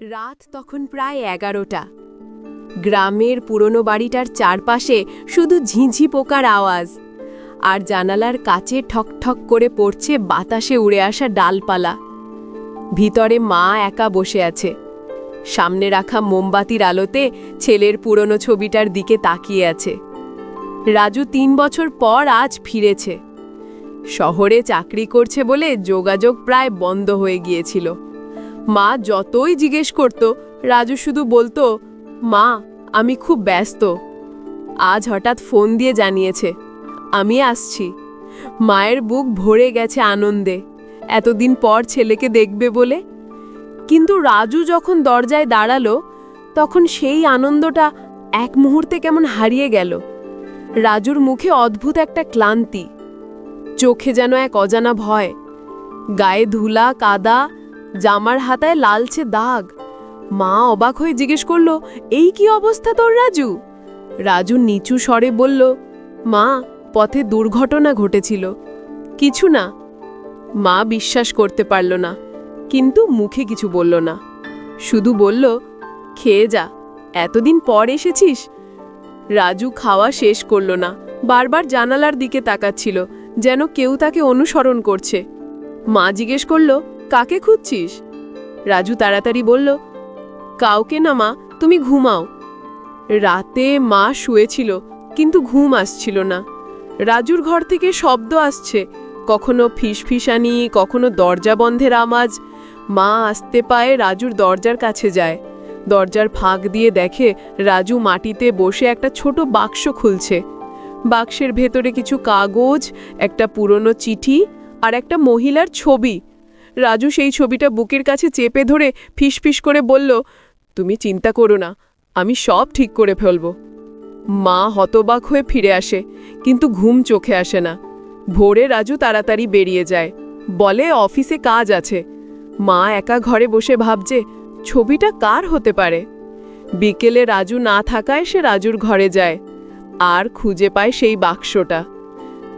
রাত তখন প্রায় 11টা। গ্রামের পুরনো বাড়িটার চারপাশে শুধু ঝিঁঝি পোকার আওয়াজ, আর জানালার কাছে ঠকঠক করে পড়ছে বাতাসে উড়ে আসা ডালপালা। ভিতরে মা একা বসে আছে, সামনে রাখা মোমবাতির আলোতে ছেলের পুরনো ছবিটার দিকে তাকিয়ে আছে। রাজু 3 বছর পর আজ ফিরেছে। শহরে চাকরি করছে বলে যোগাযোগ প্রায় বন্ধ হয়ে গিয়েছিল। মা যতই জিজ্ঞেস করত, রাজু শুধু বলতো, মা আমি খুব ব্যস্ত। আজ হঠাৎ ফোন দিয়ে জানিয়েছে, আমি আসছি। মায়ের বুক ভরে গেছে আনন্দে, এতদিন পর ছেলেকে দেখবে বলে। কিন্তু রাজু যখন দরজায় দাঁড়ালো, তখন সেই আনন্দটা এক মুহূর্তে কেমন হারিয়ে গেল। রাজুর মুখে অদ্ভুত একটা ক্লান্তি, চোখে যেন এক অজানা ভয়। গায়ে ধুলা কাদা, জামার হাতায় লালচে দাগ। মা অবাক হয়ে জিজ্ঞেস করলো, এই কি অবস্থা তোর রাজু? রাজু নিচু স্বরে বলল, মা পথে দুর্ঘটনা ঘটেছিল। কিছু না। মা বিশ্বাস করতে পারল না, কিন্তু মুখে কিছু বলল না, শুধু বলল, খেয়ে যা, এতদিন পর এসেছিস। রাজু খাওয়া শেষ করল না, বারবার জানালার দিকে তাকাচ্ছিল, যেন কেউ তাকে অনুসরণ করছে। মা জিজ্ঞেস করল, কাকে খুঁজছিস? রাজু তাড়াতাড়ি বলল, কাউকে না মা, তুমি ঘুমাও। রাতে মা শুয়েছিল, কিন্তু ঘুম আসছিল না। রাজুর ঘর থেকে শব্দ আসছে, কখনো ফিসফিসানি, কখনো দরজা বন্ধের আওয়াজ। মা আস্তে পায়ে রাজুর দরজার কাছে যায়। দরজার ফাঁক দিয়ে দেখে রাজু মাটিতে বসে একটা ছোট বাক্স খুলছে। বাক্সের ভেতরে কিছু কাগজ, একটা পুরনো চিঠি আর একটা মহিলার ছবি। রাজু সেই ছবিটা বুকের কাছে চেপে ধরে ফিসফিস করে বলল, তুমি চিন্তা করো না, আমি সব ঠিক করে ফেলব। মা হতবাক হয়ে ফিরে আসে, কিন্তু ঘুম চোখে আসে না। ভোরে রাজু তাড়াতাড়ি বেরিয়ে যায়, বলে অফিসে কাজ আছে। মা একা ঘরে বসে ভাবছে, ছবিটা কার হতে পারে। বিকেলে রাজু না থাকায় সে রাজুর ঘরে যায়, আর খুঁজে পায় সেই বাক্সটা।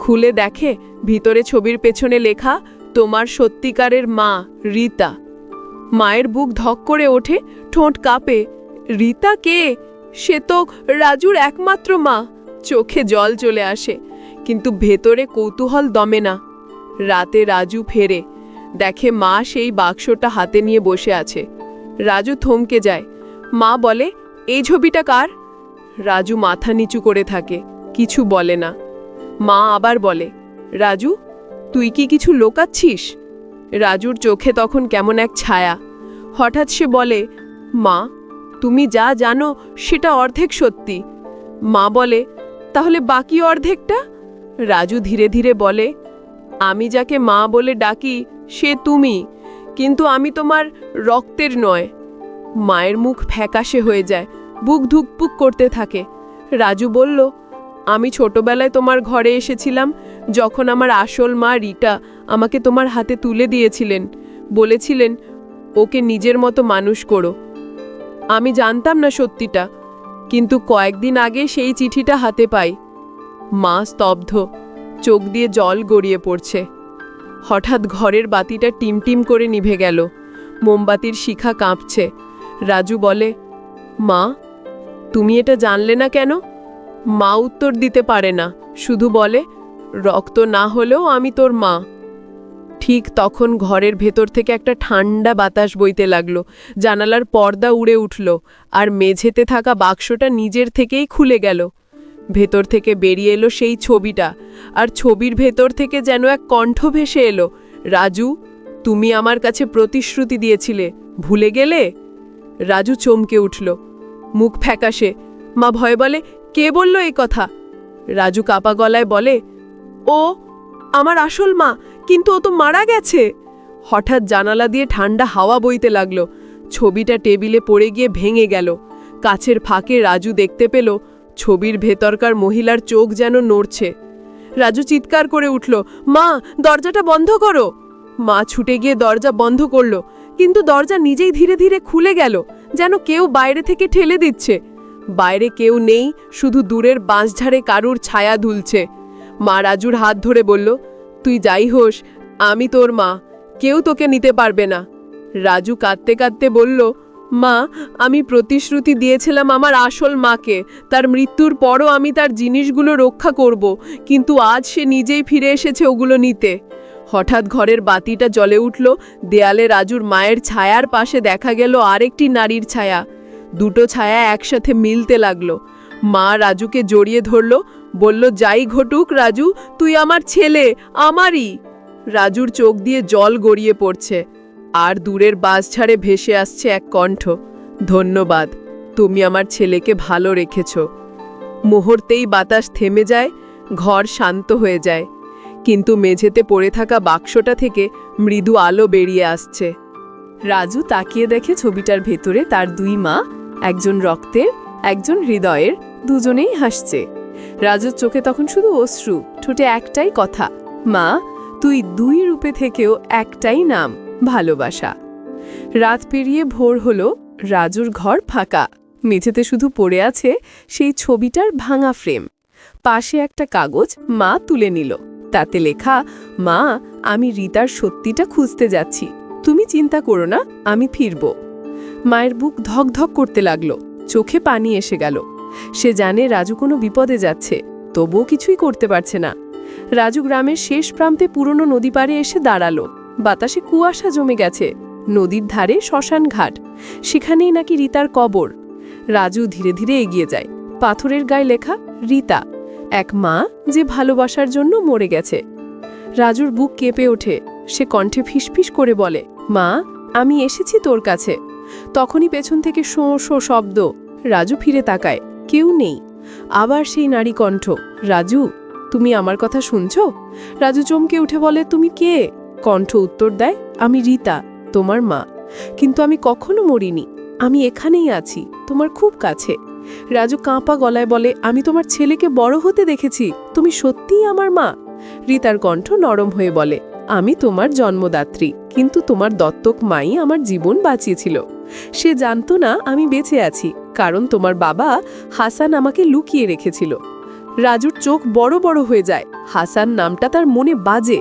খুলে দেখে ভিতরে ছবির পেছনে লেখা, তোমার সত্যিকারের মা রীতা। মায়ের বুক ধক করে ওঠে, ঠোঁট কাঁপে। রীতা কে? সে তো রাজুর একমাত্র মা। চোখে জল চলে আসে, কিন্তু ভেতরে কৌতূহল দমে না। রাতে রাজু ফেরে, দেখে মা সেই বাক্সটা হাতে নিয়ে বসে আছে। রাজু থমকে যায়। মা বলে, এই ছবিটা কার? রাজু মাথা নিচু করে থাকে, কিছু বলে না। মা আবার বলে, রাজু তুই কি কিছু লোকাচ্ছিস? রাজুর চোখে তখন কেমন এক ছায়া। হঠাৎ সে বলে, মা তুমি যা জানো সেটা অর্ধেক সত্যি। মা বলে, তাহলে বাকি অর্ধেকটা? রাজু ধীরে ধীরে বলে, আমি যাকে মা বলে ডাকি সে তুমি, কিন্তু আমি তোমার রক্তের নয়। মায়ের মুখ ফ্যাকাশে হয়ে যায়, বুক ধুকপুক করতে থাকে। রাজু বলল, আমি ছোটবেলায় তোমার ঘরে এসেছিলাম, যখন আমার আসল মা রীতা আমাকে তোমার হাতে তুলে দিয়েছিলেন, বলেছিলেন ওকে নিজের মতো মানুষ করো। আমি জানতাম না সত্যিটা, কিন্তু কয়েকদিন আগে সেই চিঠিটা হাতে পাই। মা স্তব্ধ, চোখ দিয়ে জল গড়িয়ে পড়ছে। হঠাৎ ঘরের বাতিটা টিমটিম করে নিভে গেল, মোমবাতির শিখা কাঁপছে। রাজু বলে, মা তুমি এটা জানলে না কেন? মা উত্তর দিতে পারে না, শুধু বলে, রক্ত না হলেও আমি তোর মা। ঠিক তখন ঘরের ভেতর থেকে একটা ঠান্ডা বাতাস বইতে লাগলো, জানালার পর্দা উড়ে উঠল, আর মেঝেতে থাকা বাক্সটা নিজের থেকেই খুলে গেল। ভেতর থেকে বেরিয়ে এলো সেই ছবিটা, আর ছবির ভেতর থেকে যেন এক কণ্ঠ ভেসে এলো, রাজু তুমি আমার কাছে প্রতিশ্রুতি দিয়েছিলে, ভুলে গেলে? রাজু চমকে উঠল, মুখ ফ্যাকাশে। মা ভয়ে বলে, কে বলল এই কথা? রাজু কাপা গলায় বলে, ও আমার আসল মা, কিন্তু ও তো মারা গেছে। হঠাৎ জানালা দিয়ে ঠান্ডা হাওয়া বইতে লাগলো, ছবিটা টেবিলে পড়ে গিয়ে ভেঙে গেল। কাছের ফাঁকে রাজু দেখতে পেল ছবির ভেতরকার মহিলার চোখ যেন নড়ছে। রাজু চিৎকার করে উঠল, মা দরজাটা বন্ধ করো। মা ছুটে গিয়ে দরজা বন্ধ করল, কিন্তু দরজা নিজেই ধীরে ধীরে খুলে গেল, যেন কেউ বাইরে থেকে ঠেলে দিচ্ছে। বাইরে কেউ নেই, শুধু দূরের বাঁশঝাড়ে কারুর ছায়া দুলছে। মা রাজুর হাত ধরে বলল, তুই যাই হোস, আমি তোর মা, কেউ তোকে নিতে পারবে না। রাজু কাঁদতে কাঁদতে বলল, মা, আমি প্রতিশ্রুতি দিয়েছিলাম আমার আসল মাকে, তার মৃত্যুর পরও আমি তার জিনিসগুলো রক্ষা করব, কিন্তু আজ সে নিজেই ফিরে এসেছে ওগুলো নিতে। হঠাৎ ঘরের বাতিটা জ্বলে উঠল, দেয়ালে রাজুর মায়ের ছায়ার পাশে দেখা গেল আরেকটি নারীর ছায়া। দুটো ছায়া একসাথে মিলতে লাগলো। মা রাজুকে জড়িয়ে ধরল, বলল, যাই ঘটুক রাজু, তুই আমার ছেলে, আমারই। রাজুর চোখ দিয়ে জল গড়িয়ে পড়ছে, আর দূরের বাঁশঝাড়ে ভেসে আসছে এক কণ্ঠ, ধন্যবাদ, তুমি আমার ছেলেকে ভালো রেখেছ। মুহূর্তেই বাতাস থেমে যায়, ঘর শান্ত হয়ে যায়, কিন্তু মেঝেতে পড়ে থাকা বাক্সটা থেকে মৃদু আলো বেরিয়ে আসছে। রাজু তাকিয়ে দেখে ছবিটার ভেতরে তার দুই মা, একজন রক্তের, একজন হৃদয়ের, দুজনেই হাসছে। রাজুর চোখে তখন শুধু অশ্রু, ঠোঁটে একটাই কথা, মা, তুই দুই রূপে থেকেও একটাই নাম, ভালোবাসা। রাত পেরিয়ে ভোর হলো, রাজুর ঘর ফাঁকা, মেঝেতে শুধু পড়ে আছে সেই ছবিটার ভাঙা ফ্রেম। পাশে একটা কাগজ মা তুলে নিল, তাতে লেখা, মা, আমি রিতার সত্যিটা খুঁজতে যাচ্ছি, তুমি চিন্তা করো না, আমি ফিরব। মায়ের বুক ধকধক করতে লাগলো, চোখে পানি এসে গেল। সে জানে রাজু কোনো বিপদে যাচ্ছে, তবুও কিছুই করতে পারছে না। রাজু গ্রামের শেষ প্রান্তে পুরনো নদী পাড়ে এসে দাঁড়ালো। বাতাসে কুয়াশা জমে গেছে, নদীর ধারে শ্মশান ঘাট, সেখানেই নাকি রিতার কবর। রাজু ধীরে ধীরে এগিয়ে যায়। পাথরের গায়ে লেখা, রিতা, এক মা যে ভালোবাসার জন্য মরে গেছে। রাজুর বুক কেঁপে ওঠে, সে কণ্ঠে ফিসফিস করে বলে, মা, আমি এসেছি তোর কাছে। তখনই পেছন থেকে শো শো শব্দ। রাজু ফিরে তাকায়, কেউ নেই। আবার সেই নারী কণ্ঠ, রাজু, তুমি আমার কথা শুনছো? রাজু চমকে উঠে বলে, তুমি কে? কণ্ঠ উত্তর দেয়, আমি রিতা, তোমার মা, কিন্তু আমি কখনো মরিনি, আমি এখানেই আছি, তোমার খুব কাছে। রাজু কাঁপা গলায় বলে, আমি তোমার ছেলেকে বড় হতে দেখেছি, তুমি সত্যিই আমার মা? রিতার কণ্ঠ নরম হয়ে বলে, আমি তোমার জন্মদাত্রী, কিন্তু তোমার দত্তক মাই আমার জীবন বাঁচিয়েছিল। সে জানতো না আমি বেঁচে আছি, কারণ তোমার বাবা হাসান আমাকে লুকিয়ে রেখেছিল। রাজুর চোখ বড় বড় হয়ে যায়। হাসান নামটা তার মনে বাজে,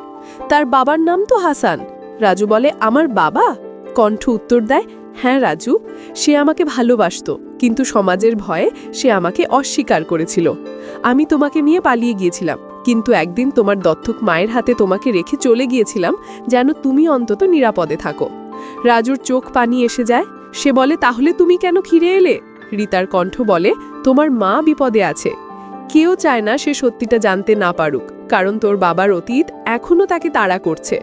তার বাবার নাম তো হাসান। রাজু বলে, আমার বাবা? কণ্ঠ উত্তর দেয়, হ্যাঁ রাজু, সে আমাকে ভালোবাসতো, কিন্তু সমাজের ভয়ে সে আমাকে অস্বীকার করেছিল। আমি তোমাকে নিয়ে পালিয়ে গিয়েছিলাম, কিন্তু একদিন তোমার দত্তক মায়ের হাতে তোমাকে রেখে চলে গিয়েছিলাম, যেন তুমি অন্তত নিরাপদে থাকো। রাজুর চোখ পানি এসে যায়। সে বলে, তাহলে তুমি কেন ফিরে এলে? রিতার কণ্ঠ বলে, তোমার মা বিপদে আছে। কেউ চায় না সে সত্যিটা জানতে না পারুক, কারণ তোর বাবার অতীত এখনো তাকে তাড়া করছে।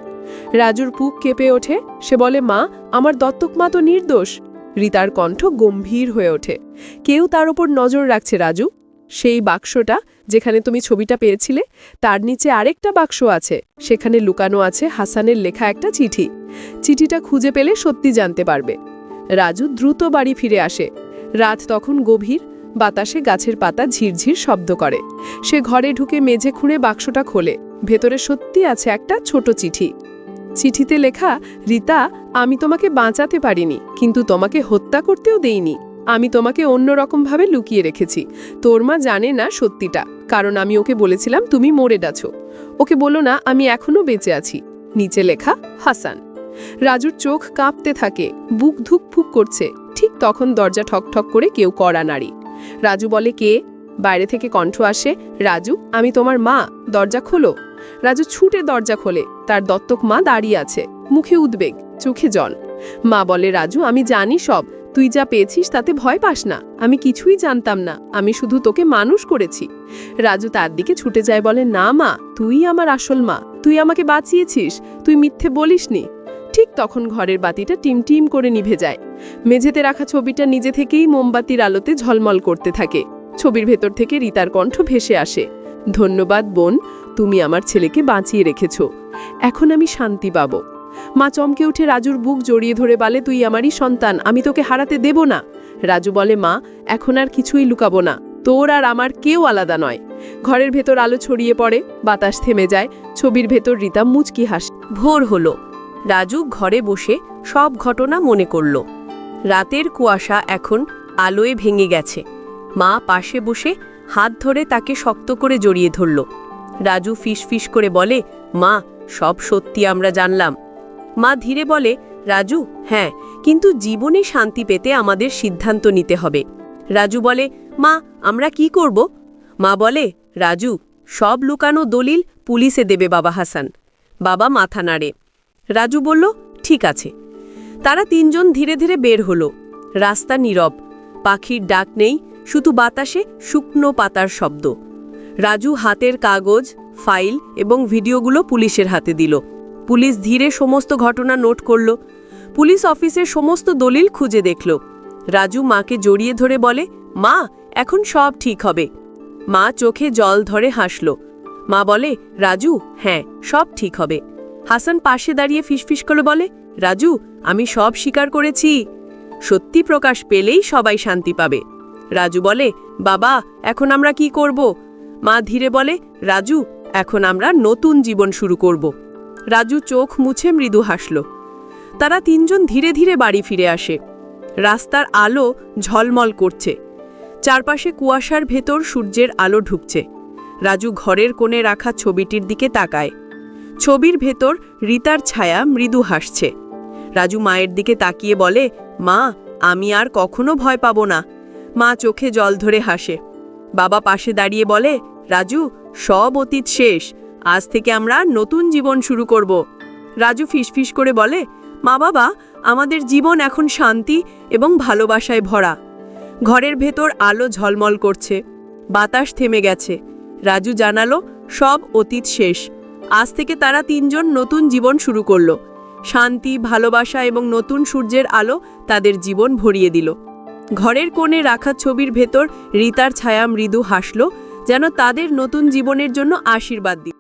রাজুর বুক কেঁপে ওঠে। সে বলে, মা, আমার দত্তক মা তো নির্দোষ। রিতার কণ্ঠ গম্ভীর হয়ে ওঠে, কেউ তার ওপর নজর রাখছে রাজু। সেই বাক্সটা যেখানে তুমি ছবিটা পেয়েছিলে, তার নিচে আরেকটা বাক্স আছে, সেখানে লুকানো আছে হাসানের লেখা একটা চিঠি। চিঠিটা খুঁজে পেলে সত্যি জানতে পারবে। রাজু দ্রুত বাড়ি ফিরে আসে। রাত তখন গভীর, বাতাসে গাছের পাতা ঝিরঝির শব্দ করে। সে ঘরে ঢুকে মেঝে খুঁড়ে বাক্সটা খোলে। ভেতরে সত্যি আছে একটা ছোট চিঠি। চিঠিতে লেখা, রিতা, আমি তোমাকে বাঁচাতে পারিনি, কিন্তু তোমাকে হত্যা করতেও দেইনি। আমি তোমাকে অন্যরকমভাবে লুকিয়ে রেখেছি। তোর মা জানে না সত্যিটা, কারণ আমি ওকে বলেছিলাম তুমি মরে গেছো। ওকে বলো না আমি এখনো বেঁচে আছি। নিচে লেখা, হাসান। রাজুর চোখ কাঁপতে থাকে, বুক ধুকফুক করছে। ঠিক তখন দরজা ঠকঠক করে কেউ কড়া নাড়ি। রাজু বলে, কে? বাইরে থেকে কণ্ঠ আসে, রাজু, আমি তোমার মা, দরজা খোলো। রাজু ছুটে দরজা খোলে। তার দত্তক মা দাঁড়িয়ে আছে, মুখে উদ্বেগ, চোখে জল। মা বলে, রাজু, আমি জানি সব, তুই যা পেয়েছিস তাতে ভয় পাস না। আমি কিছুই জানতাম না, আমি শুধু তোকে মানুষ করেছি। রাজু তার দিকে ছুটে যায়, বলে, না মা, তুই আমার আসল মা, তুই আমাকে বাঁচিয়েছিস, তুই মিথ্যে বলিসনি। ঠিক তখন ঘরের বাতিটা টিমটিম করে নিভে যায়। মেঝেতে রাখা ছবিটা নিজে থেকেই মোমবাতির আলোতে ঝলমল করতে থাকে। ছবির ভেতর থেকে রিতার কণ্ঠ ভেসে আসে, ধন্যবাদ বোন, তুমি আমার ছেলেকে বাঁচিয়ে রেখেছ। এখন আমি শান্তি পাব। মা চমকে উঠে রাজুর বুক জড়িয়ে ধরে বলে, তুই আমারই সন্তান, আমি তোকে হারাতে দেব না। রাজু বলে, মা, এখন আর কিছুই লুকাবো না, তোর আর আমার কেউ আলাদা নয়। ঘরের ভেতর আলো ছড়িয়ে পড়ে, বাতাস থেমে যায়। ছবির ভেতর রিতা মুচকি হাসে। ভোর হলো। রাজু ঘরে বসে সব ঘটনা মনে করল। রাতের কুয়াশা এখন আলোয় ভেঙে গেছে। মা পাশে বসে হাত ধরে তাকে শক্ত করে জড়িয়ে ধরল। রাজু ফিসফিস করে বলে, মা, সব সত্যি আমরা জানলাম। মা ধীরে বলে, রাজু, হ্যাঁ, কিন্তু জীবনে শান্তি পেতে আমাদের সিদ্ধান্ত নিতে হবে। রাজু বলে, মা, আমরা কি করব? মা বলে, রাজু, সব লুকানো দলিল পুলিশে দেবে বাবা হাসান। বাবা মাথা নাড়ে। রাজু বলল, ঠিক আছে। তারা তিনজন ধীরে ধীরে বের হলো। রাস্তা নীরব, পাখির ডাক নেই, শুধু বাতাসে শুকনো পাতার শব্দ। রাজু হাতের কাগজ, ফাইল এবং ভিডিওগুলো পুলিশের হাতে দিল। পুলিশ ধীরে সমস্ত ঘটনা নোট করল। পুলিশ অফিসের সমস্ত দলিল খুঁজে দেখল। রাজু মাকে জড়িয়ে ধরে বলে, মা, এখন সব ঠিক হবে। মা চোখে জল ধরে হাসল। মা বলে, রাজু, হ্যাঁ, সব ঠিক হবে। হাসান পাশে দাঁড়িয়ে ফিসফিস করে বলে, রাজু, আমি সব স্বীকার করেছি। সত্যি প্রকাশ পেলেই সবাই শান্তি পাবে। রাজু বলে, বাবা, এখন আমরা কি করব? মা ধীরে বলে, রাজু, এখন আমরা নতুন জীবন শুরু করব। রাজু চোখ মুছে মৃদু হাসল। তারা তিনজন ধীরে ধীরে বাড়ি ফিরে আসে। রাস্তার আলো ঝলমল করছে। চারপাশে কুয়াশার ভেতর সূর্যের আলো ঢুকছে। রাজু ঘরের কোণে রাখা ছবিটির দিকে তাকায়। ছবির ভেতর রীতার ছায়া মৃদু হাসছে। রাজু মায়ের দিকে তাকিয়ে বলে, মা, আমি আর কখনো ভয় পাবো না। মা চোখে জল ধরে হাসে। বাবা পাশে দাঁড়িয়ে বলে, রাজু, সব অতীত শেষ, আজ থেকে আমরা নতুন জীবন শুরু করব। রাজু ফিসফিস করে বলে, মা বাবা, আমাদের জীবন এখন শান্তি এবং ভালোবাসায় ভরা। ঘরের ভেতর আলো ঝলমল করছে। বাতাস থেমে গেছে। রাজু জানালো, সব অতীত শেষ, আজ থেকে তারা তিনজন নতুন জীবন শুরু করল। শান্তি, ভালোবাসা এবং নতুন সূর্যের আলো তাদের জীবন ভরিয়ে দিল। ঘরের কোণে রাখা ছবির ভেতর রীতার ছায়া মৃদু হাসল, যেন তাদের নতুন জীবনের জন্য আশীর্বাদ দিল।